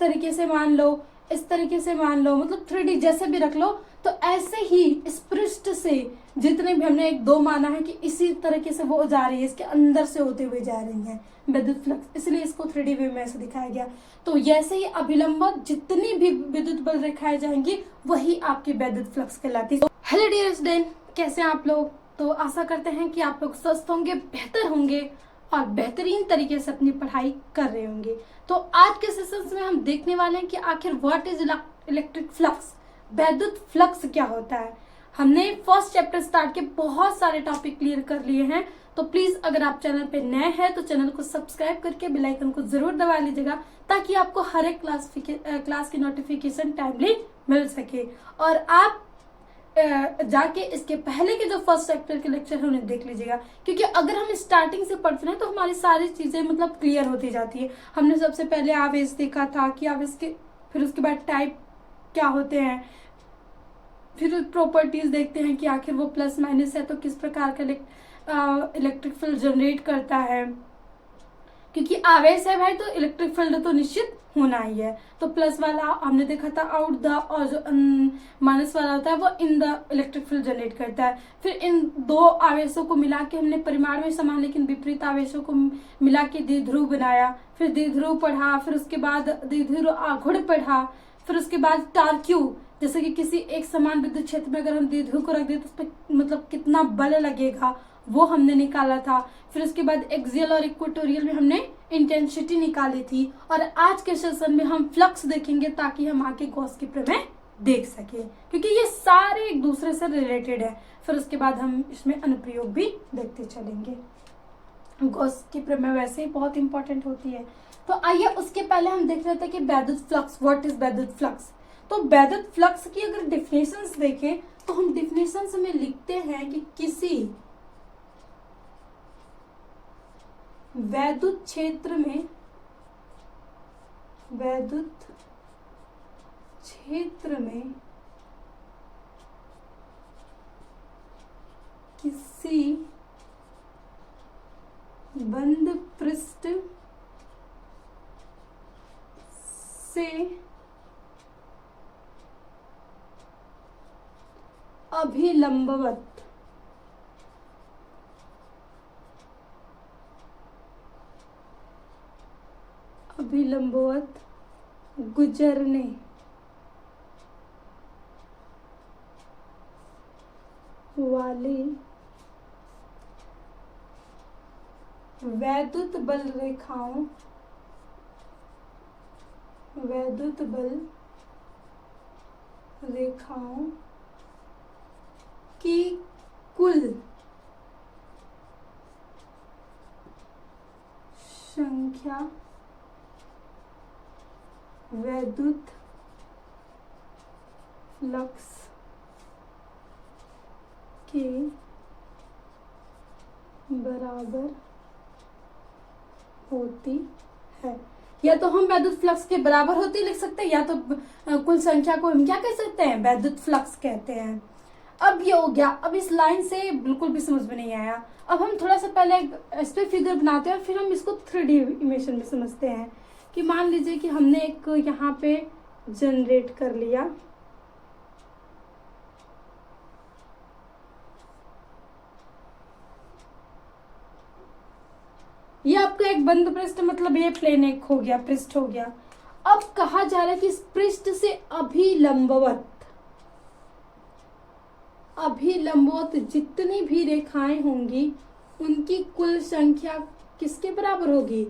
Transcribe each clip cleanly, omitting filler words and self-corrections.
तरीके से मान लो, इस तरीके से मान लो, मतलब 3D जैसे भी रख लो। तो ऐसे ही इस पृष्ठ से जितने भी हमने 1 2 माना है कि इसी तरीके से वो जा रही है, इसके अंदर से होते हुए जा रही है विद्युत फ्लक्स, इसलिए इसको 3D वे में ऐसे दिखाया गया। तो जैसे ही अभिलंब जितनी भी विद्युत बल दिखाए जाएंगी वही आपकी विद्युत फ्लक्स कहलाती है। हेलो डियर स्टूडेंट, कैसे हैं आप लोग? तो आशा करते हैं कि आप लोग स्वस्थ होंगे, बेहतर होंगे और बेहतरीन तरीके से अपनी पढ़ाई कर रहे होंगे। तो आज के सेशंस में हम देखने वाले हैं कि आखिर व्हाट इज इलेक्ट्रिक फ्लक्स, वैद्युत फ्लक्स क्या होता है। हमने फर्स्ट चैप्टर स्टार्ट के बहुत सारे टॉपिक क्लियर कर लिए हैं। तो प्लीज अगर आप चैनल पे नए हैं तो चैनल को सब्सक्राइब करके बेल आइकन को जरूर दबा लीजिएगा, ताकि आपको हर एक क्लास की नोटिफिकेशन टाइमली मिल सके। और आप जाके इसके पहले के जो फर्स्ट चैप्टर के लेक्चर है उन्हें देख लीजिएगा, क्योंकि अगर हम स्टार्टिंग से पढ़ते हैं तो हमारी सारी चीजें मतलब क्लियर होती जाती है। हमने सबसे पहले आवेश देखा था कि आवेश के, फिर उसके बाद टाइप क्या होते हैं, फिर प्रॉपर्टीज देखते हैं कि आखिर वो प्लस माइनस है तो किस प्रकार का इलेक्ट्रिक फील्ड जनरेट करता है, क्योंकि आवेश है भाई तो इलेक्ट्रिक फील्ड तो निश्चित होना ही है। तो प्लस वाला हमने देखा था आउट द, और जो माइनस वाला होता है वो in the electric field generate करता है। फिर इन 2 आवेशों को मिला के हमने परिमाण में समान लेकिन विपरीत आवेशों को मिला के द्विध्रुव बनाया, फिर द्विध्रुव पढ़ा, फिर उसके बाद द्विध्रुव आघूर्ण पढ़ा, फिर उसके बाद टार्क्यू, जैसे कि किसी एक समान विद्युत क्षेत्र में अगर हम द्विध्रुव को रख दें तो उस पर मतलब कितना बल लगेगा वो हमने निकाला था। फिर उसके बाद एक्सियल और इक्वेटोरियल में हमने इंटेंसिटी निकाली थी। और आज के सेशन में हम फ्लक्स देखेंगे ताकि हम आगे गॉस की प्रमेय देख सके, क्योंकि ये सारे एक दूसरे से रिलेटेड है। फिर उसके बाद हम इसमें अनुप्रयोग भी देखते चलेंगे। गॉस की प्रमेय वैसे ही बहुत इंपॉर्टेंट होती है। तो आइए उसके पहले हम देख रहे थे कि वैद्युत फ्लक्स, व्हाट इज वैद्युत फ्लक्स। तो वैद्युत फ्लक्स की अगर डिफिनेशंस देखें तो हम डिफिनेशंस में लिखते हैं कि किसी वैद्युत क्षेत्र में, वैद्युत क्षेत्र में किसी बंद पृष्ठ से अभिलंबवत गुजरने वाली वैद्युत बल रेखाओं, वैद्युत बल रेखाओं की कुल संख्या वैद्युत फ्लक्स के बराबर होती है। या तो हम वैद्युत फ्लक्स के बराबर होती लिख सकते हैं, या तो कुल संख्या को हम क्या कह सकते हैं, वैद्युत फ्लक्स कहते हैं। अब ये हो गया। अब इस लाइन से बिल्कुल भी समझ में नहीं आया। अब हम थोड़ा सा पहले इस पे फिगर बनाते हैं और फिर हम इसको 3D इमेशन में समझते हैं। कि मान लीजिए कि हमने एक यहाँ पे जनरेट कर लिया, ये आपका एक बंद पृष्ठ, मतलब ये प्लेन एक हो गया, पृष्ठ हो गया। अब कहा जा रहा है कि इस पृष्ठ से अभिलंबवत जितनी भी रेखाएं होंगी उनकी कुल संख्या किसके बराबर होगी,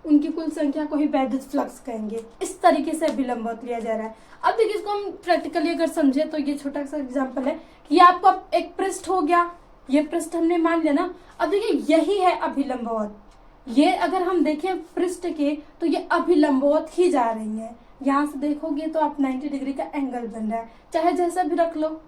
उनकी कुल संख्या को ही वैद्युत फ्लक्स कहेंगे। इस तरीके से अभिलंबवत लिया जा रहा है। अब देखिए इसको हम प्रैक्टिकली अगर समझे तो ये छोटा सा एग्जांपल है कि ये आपका एक पृष्ठ हो गया, ये पृष्ठ हमने मान लिया ना। अब देखिए यही है अभिलंबवत, ये अगर हम देखें पृष्ठ के तो ये अभिलंबवत ही जा रही है। यहाँ से देखोगे तो आप 90 डिग्री का एंगल बन रहा है, चाहे जैसा भी रख लो,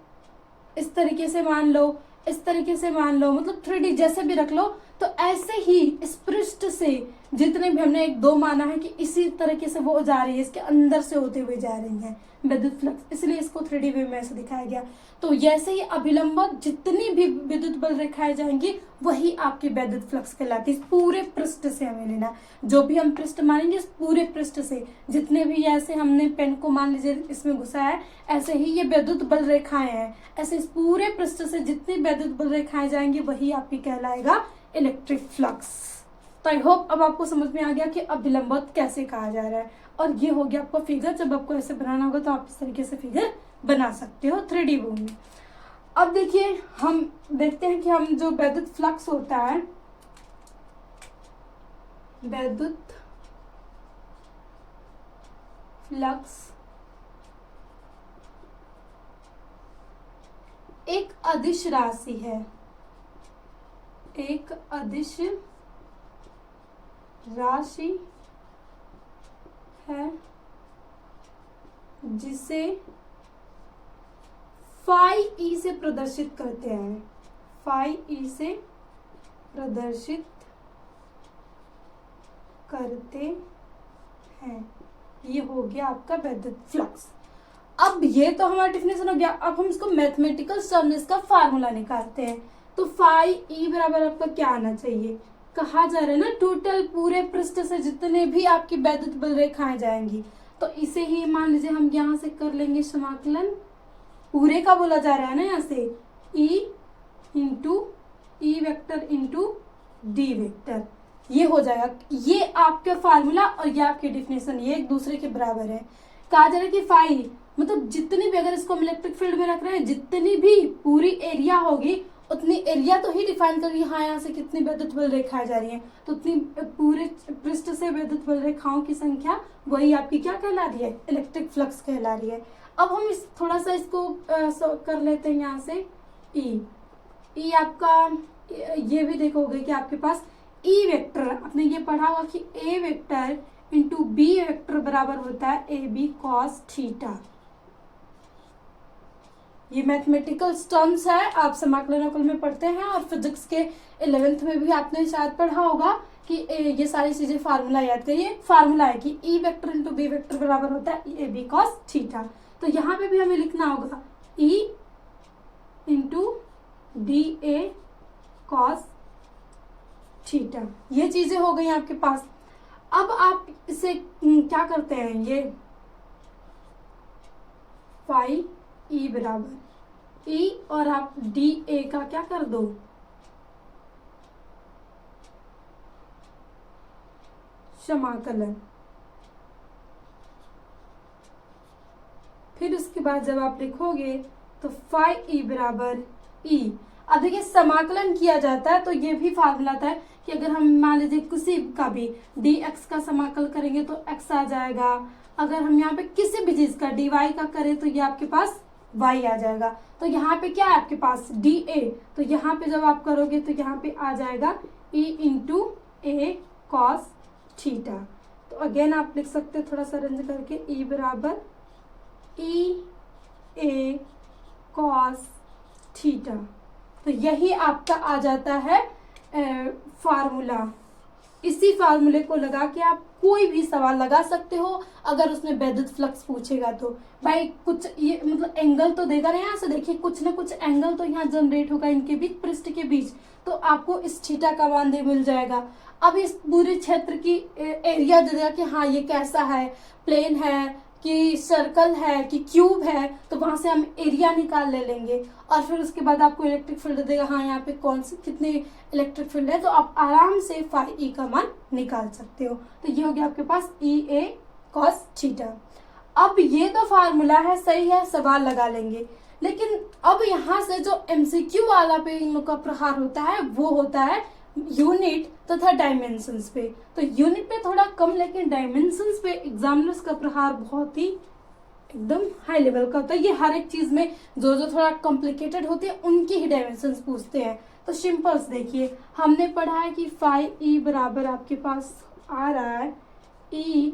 इस तरीके से मान लो, इस तरीके से मान लो, मतलब 3D जैसे भी रख लो, तो ऐसे ही इस पृष्ठ से जितने भी हमने एक दो माना है कि इसी तरीके से वो जा रही है, इसके अंदर से होते हुए जा रही है विद्युत फ्लक्स, इसलिए इसको 3D व्यू में ऐसे दिखाया गया। तो जैसे ही अभिलंब जितनी भी विद्युत बल रेखाएं जाएंगी वही आपकी विद्युत फ्लक्स कहलाती है। इस पूरे पृष्ठ से हमें लेना, जो भी हम पृष्ठ मानेंगे इस पूरे पृष्ठ से जितने भी, ऐसे हमने पेन को मान लीजिए इसमें घुसाया है, ऐसे ही ये विद्युत बल रेखाएं हैं, ऐसे इस पूरे पृष्ठ से जितनी विद्युत बल रेखाएं जाएंगी वही आपकी कहलाएगा इलेक्ट्रिक फ्लक्स। तो आई होप अब आपको समझ में आ गया कि अभिलंबवत कैसे कहा जा रहा है। और ये हो गया आपका फिगर। जब आपको ऐसे बनाना होगा तो आप इस तरीके से फिगर बना सकते हो 3D व्यू में। अब देखिए हम देखते हैं कि हम जो विद्युत फ्लक्स होता है, विद्युत फ्लक्स एक अदिश राशि है, एक अदिश राशि है जिसे फाई ई से प्रदर्शित करते हैं, फाई ई से प्रदर्शित करते हैं। ये हो गया आपका विद्युत फ्लक्स। अब ये तो हमारा डिफिनेशन हो गया। अब हम इसको मैथमेटिकल टर्म में इसका फार्मूला निकालते हैं। तो फाई ई बराबर आपका क्या आना चाहिए, कहा जा रहा है ना टोटल पूरे पृष्ठ से जितने भी आपकी विद्युत बल रेखाएं जाएंगी, तो इसे ही मान लीजिए हम यहाँ से कर लेंगे समाकलन, पूरे का बोला जा रहा है ना यहाँ से E इंटू ई वेक्टर इंटू डी वेक्टर, ये हो जाएगा। ये आपका फार्मूला और ये आपकी डिफिनेशन, ये एक दूसरे के बराबर है। कहा जा रहा है कि फाई मतलब जितनी भी, अगर इसको हम इलेक्ट्रिक फील्ड में रख रहे हैं, जितनी भी पूरी एरिया होगी उतनी एरिया तो ही डिफाइन करेगी, हाँ यहाँ से कितनी विद्युत बल रेखाएं जा रही हैं, तो उतनी पूरे पृष्ठ से विद्युत बल रेखाओं की संख्या वही आपकी क्या कहला रही है, इलेक्ट्रिक फ्लक्स कहला रही है। अब हम इस थोड़ा सा इसको कर लेते हैं यहाँ से ई आपका, ये भी देखोगे कि आपके पास ई वेक्टर, आपने ये पढ़ा होगा कि ए वेक्टर इंटू बी वेक्टर बराबर होता है ए बी कॉस थीटा। ये मैथमेटिकल टर्म्स है, आप समाकलन में पढ़ते हैं और फिजिक्स के 11th में भी आपने शायद पढ़ा होगा कि ये सारी चीजें फार्मूला याद करिए। फार्मूला है कि E vector into B vector बराबर होता है ए बी कॉस थीटा। तो यहाँ पे भी हमें लिखना होगा E into D A cos theta. ये चीजें हो गई आपके पास। अब आप इसे क्या करते हैं, ये फाई ई बराबर ई और आप डी ए का क्या कर दो, समाकलन। फिर उसके बाद जब आप लिखोगे तो फाई ई बराबर ई। अब देखिए समाकलन किया जाता है तो ये भी फार्मूला था कि अगर हम मान लीजिए किसी का भी डी एक्स का समाकल करेंगे तो एक्स आ जाएगा, अगर हम यहाँ पे किसी भी चीज का डी वाई का करें तो ये आपके पास y आ जाएगा। तो यहाँ पे क्या है आपके पास डी ए, तो यहाँ पे जब आप करोगे तो यहाँ पे आ जाएगा e इंटू ए कॉस थीटा। तो अगेन आप लिख सकते हैं थोड़ा सा अरेंज करके e बराबर e ए कॉस थीटा। तो यही आपका आ जाता है फार्मूला। इसी फार्मूले को लगा के आप कोई भी सवाल लगा सकते हो अगर उसमें विद्युत फ्लक्स पूछेगा तो। भाई कुछ ये मतलब एंगल तो देगा ना, यहाँ से देखिए कुछ ना कुछ एंगल तो यहाँ जनरेट होगा इनके बीच, पृष्ठ के बीच, तो आपको इस थीटा का मान मिल जाएगा। अब इस पूरे क्षेत्र की एरिया दे देगा कि हाँ ये कैसा है, प्लेन है कि सर्कल है कि क्यूब है, तो वहां से हम एरिया निकाल ले लेंगे और फिर उसके बाद आपको इलेक्ट्रिक फील्ड देगा, हाँ यहाँ पे कौन सी कितनी इलेक्ट्रिक फील्ड है, तो आप आराम से फाई ई का मान निकाल सकते हो। तो ये हो गया आपके पास ई ए कॉस थीटा। अब ये तो फार्मूला है, सही है, सवाल लगा लेंगे, लेकिन अब यहाँ से जो एमसीक्यू वाला पे इन लोग का प्रहार होता है वो होता है यूनिट तथा डायमेंशंस पे। तो यूनिट पे थोड़ा कम, लेकिन डायमेंशंस पे एग्जामिनर्स का प्रहार बहुत ही एकदम हाई लेवल का होता है। ये हर एक चीज में जो जो थोड़ा कॉम्प्लिकेटेड होती है उनकी ही डायमेंशंस पूछते हैं। तो सिंपल्स देखिए, हमने पढ़ा है कि फाई ई बराबर आपके पास आ रहा है ई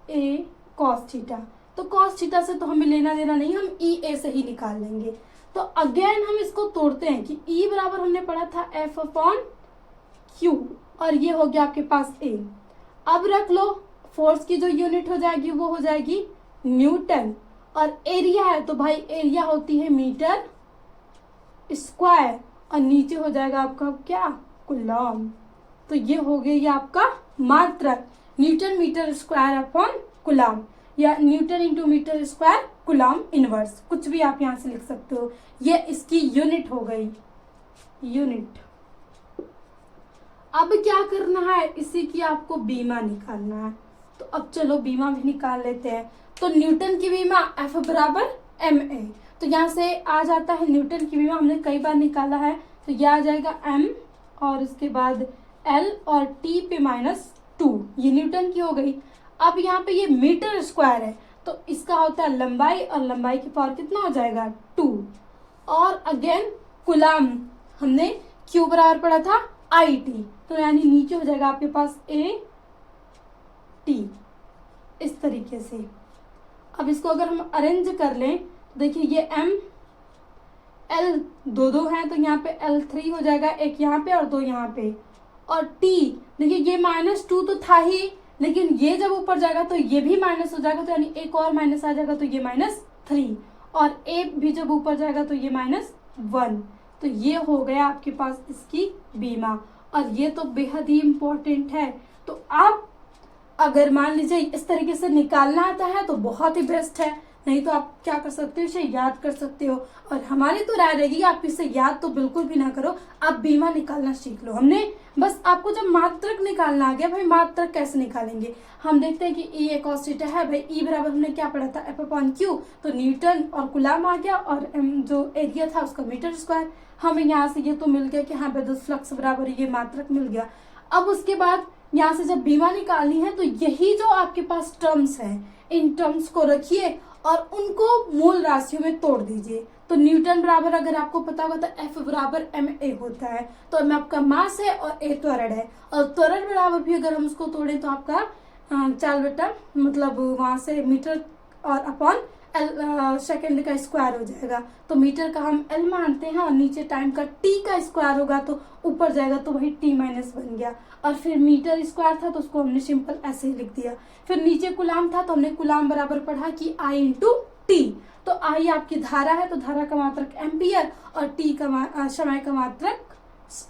ए कॉस थीटा। तो कॉस थीटा से तो हमें लेना देना नहीं, हम ई ए से ही निकाल लेंगे। तो अगेन हम इसको तोड़ते हैं कि E बराबर हमने पढ़ा था F अपॉन Q, और ये हो गया आपके पास A। अब रख लो फोर्स की जो यूनिट हो जाएगी वो हो जाएगी न्यूटन, और एरिया है तो भाई एरिया होती है मीटर स्क्वायर, और नीचे हो जाएगा आपका क्या, कूलम। तो ये हो गया ये आपका मात्रक, newton metre square upon coulomb, या newton into metre square coulomb inverse, कुछ भी आप यहाँ से लिख सकते हो। ये इसकी यूनिट हो गई, यूनिट। अब क्या करना है, इसी की आपको बीमा निकालना है। तो अब चलो बीमा भी निकाल लेते हैं। तो न्यूटन की बीमा F बराबर ma, तो यहाँ से आ जाता है न्यूटन की बीमा, हमने कई बार निकाला है, तो यह आ जाएगा m और उसके बाद l और t पे -2, ये न्यूटन की हो गई। अब यहाँ पे ये मीटर स्क्वायर है तो इसका होता है लंबाई, और लंबाई की पावर कितना हो जाएगा 2, और अगेन कूलम हमने Q बराबर पढ़ा था IT, तो यानी नीचे हो जाएगा आपके पास AT, इस तरीके से। अब इसको अगर हम अरेंज कर लें तो देखिए ये M L दो हैं, तो यहाँ पे L3 हो जाएगा, एक यहाँ पे और दो यहाँ पे, और T देखिए ये -2 तो था ही, लेकिन ये जब ऊपर जाएगा तो ये भी माइनस हो जाएगा, तो यानी एक और माइनस आ जाएगा, तो ये -3, और A भी जब ऊपर जाएगा तो ये -1। तो ये हो गया आपके पास इसकी बीमा, और ये तो बेहद ही इम्पोर्टेंट है। तो आप अगर मान लीजिए इस तरीके से निकालना आता है तो बहुत ही बेस्ट है, नहीं तो आप क्या कर सकते हो, इसे याद कर सकते हो। और हमारी तो राय रहेगी आप इसे याद तो बिल्कुल भी ना करो, आप बीमा निकालना सीख लो। हमने बस आपको जब मात्रक निकालना आ गया, भाई मात्रक कैसे निकालेंगे, हम देखते हैं कि E एक cos थीटा है, भाई E बराबर हमने क्या पढ़ा था F अपॉन Q, तो न्यूटन और कूलम आ गया, और जो एरिया था उसका मीटर स्क्वायर। हमें यहाँ से ये तो मिल गया कि हाँ विद्युत फ्लक्स बराबर ये मात्रक मिल गया। अब उसके बाद यहाँ से जब बीमा निकालनी है तो यही जो आपके पास टर्म्स हैं, इन टर्म्स को रखिए और उनको मूल राशियों में तोड़ दीजिए। तो न्यूटन बराबर अगर आपको पता होगा तो F बराबर ma होता है, तो m आपका मास है और a त्वरण है, और त्वरण बराबर भी अगर हम उसको तोड़ें तो आपका 4 मतलब वहां से मीटर और अपॉन सेकंड का स्क्वायर हो जाएगा। तो मीटर का हम L मानते हैं, और नीचे टाइम का T का स्क्वायर होगा तो ऊपर जाएगा, तो वही T- बन गया। और फिर मीटर स्क्वायर था तो उसको हमने सिंपल ऐसे ही लिख दिया। फिर नीचे कूलम था तो हमने कूलम बराबर पढ़ा कि I इंटू टी। तो I आपकी धारा है तो धारा का मात्रक एम्पियर, और T का समय का मात्रक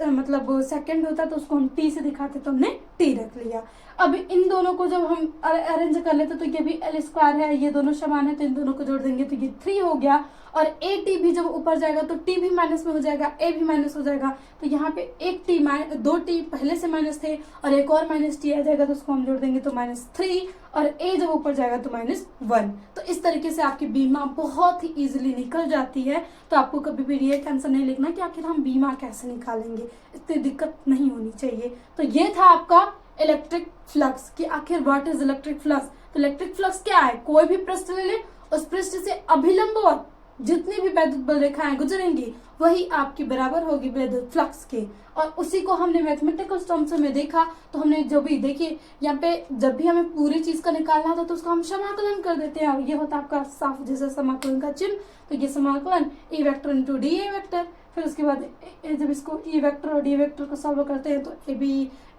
मतलब सेकंड होता है, तो उसको हम T से दिखाते तो हमने T रख लिया। अब इन दोनों को जब हम अरेंज कर लेते तो ये भी L स्क्वायर है, ये दोनों समान है, तो इन दोनों को जोड़ देंगे तो ये 3 हो गया। और AT भी जब ऊपर जाएगा तो T भी माइनस में हो जाएगा, A भी माइनस हो जाएगा, तो यहाँ पे एक T 2T पहले से माइनस थे और एक और -T आ जाएगा, तो उसको हम जोड़ देंगे तो -3, और A जब ऊपर जाएगा तो -1। तो इस तरीके से आपकी बीमा बहुत ही इजीली निकल जाती है। तो आपको कभी भी ये टेंशन नहीं लेना कि आखिर हम बीमा कैसे निकालेंगे, इतनी दिक्कत नहीं होनी चाहिए। तो ये था आपका इलेक्ट्रिक फ्लक्स कि आखिर व्हाट इज इलेक्ट्रिक फ्लक्स। तो इलेक्ट्रिक फ्लक्स क्या है, कोई भी पृष्ठ ले ले, उस पृष्ठ से अभिलंब और जितनी भी वैद्युत बल रेखाएं गुजरेंगी वही आपकी बराबर होगी विद्युत फ्लक्स के। और उसी को हमने मैथमेटिकल टर्म्स में देखा, तो हमने जो भी देखिए यहाँ पे जब भी हमें पूरी चीज का निकालना था तो उसको हम समाकलन कर देते हैं, और ये होता है आपका साफ जैसा समाकलन का चिन्ह। तो ये समाकलन E vector into D A vector. फिर उसके बाद जब इसको E वेक्टर और डी वेक्टर को सॉल्व करते हैं तो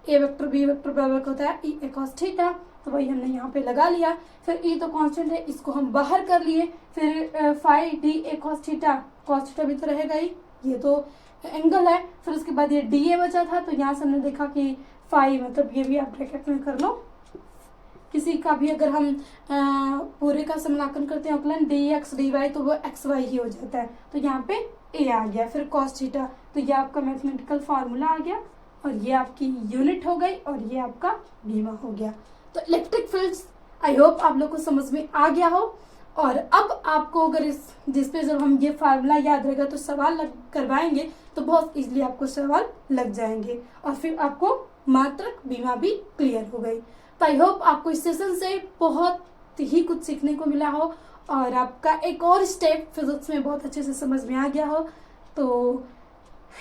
ए वेक्टर बी वेक्टर बराबर होता है E a cos थीटा, तो वही हमने यहाँ पे लगा लिया। फिर E तो कांस्टेंट है, इसको हम बाहर कर लिए। फिर phi D A cos theta भी तो रहेगा ही, ये तो एंगल है। फिर उसके बाद ये डी ए बचा था, तो यहाँ से हमने देखा कि फाई मतलब ये भी आप ब्रैकेट में कर लो। किसी का भी अगर हम पूरे का समाकलन करते हैं अवकलन डी एक्स डी वाई, तो वो एक्स वाई ही हो जाता है, तो यहाँ पे ए आ गया। फिर cos थीटा, तो ये आपका मैथमेटिकल फार्मूला आ गया, और ये आपकी यूनिट हो गई, और ये आपका बीमा हो गया। तो इलेक्ट्रिक फील्ड्स आई होप आप लोग को समझ में आ गया हो। और अब आपको अगर जिस पे जब हम ये फार्मूला याद रहेगा तो सवाल करवाएंगे तो बहुत इजीली आपको सवाल लग जाएंगे, और फिर आपको मात्रक बीमा भी क्लियर हो गई। तो आई होप आपको इस सेशन से बहुत ही कुछ सीखने को मिला हो, और आपका एक और स्टेप फिजिक्स में बहुत अच्छे से समझ में आ गया हो। तो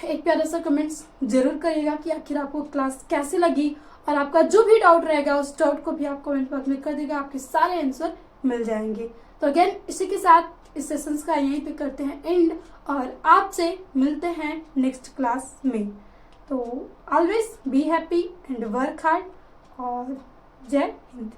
एक प्यारा सा कमेंट्स जरूर करिएगा कि आखिर आपको क्लास कैसे लगी, और आपका जो भी डाउट रहेगा उस डाउट को भी आप कमेंट बॉक्स में कर देगा, आपके सारे आंसर मिल जाएंगे। तो अगेन इसी के साथ इस सेशंस का यहीं पे करते हैं एंड, और आपसे मिलते हैं नेक्स्ट क्लास में। तो always be happy and work hard और जय हिंद।